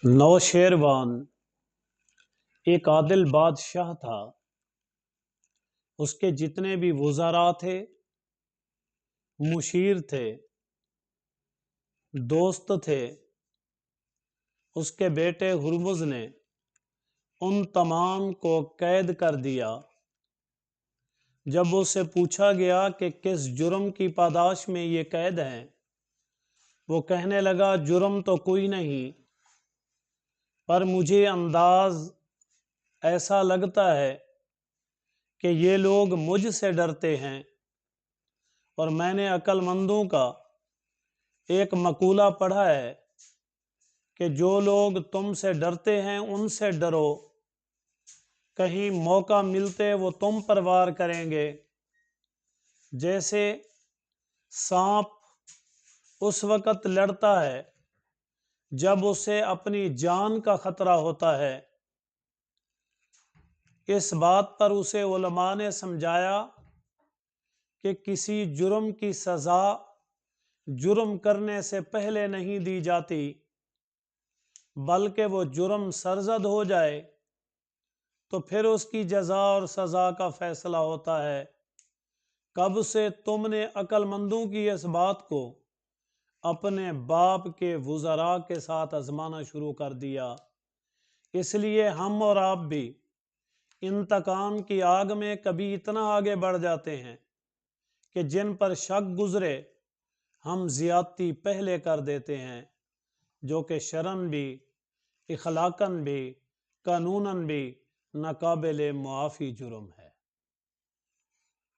نوشیروان ایک عادل بادشاہ تھا۔ اس کے جتنے بھی وزراء تھے، مشیر تھے، دوست تھے، اس کے بیٹے ہرمز نے ان تمام کو قید کر دیا۔ جب اس سے پوچھا گیا کہ کس جرم کی پاداش میں یہ قید ہیں، وہ کہنے لگا جرم تو کوئی نہیں، پر مجھے انداز ایسا لگتا ہے کہ یہ لوگ مجھ سے ڈرتے ہیں، اور میں نے عقل مندوں کا ایک مقولہ پڑھا ہے کہ جو لوگ تم سے ڈرتے ہیں ان سے ڈرو، کہیں موقع ملتے وہ تم پر وار کریں گے۔ جیسے سانپ اس وقت لڑتا ہے جب اسے اپنی جان کا خطرہ ہوتا ہے۔ اس بات پر اسے علماء نے سمجھایا کہ کسی جرم کی سزا جرم کرنے سے پہلے نہیں دی جاتی، بلکہ وہ جرم سرزد ہو جائے تو پھر اس کی جزا اور سزا کا فیصلہ ہوتا ہے۔ کب سے تم نے عقل مندوں کی اس بات کو اپنے باپ کے وزراء کے ساتھ آزمانا شروع کر دیا؟ اس لیے ہم اور آپ بھی انتقام کی آگ میں کبھی اتنا آگے بڑھ جاتے ہیں کہ جن پر شک گزرے ہم زیادتی پہلے کر دیتے ہیں، جو کہ شرعاً بھی، اخلاقاً بھی، قانوناً بھی ناقابل معافی جرم ہے۔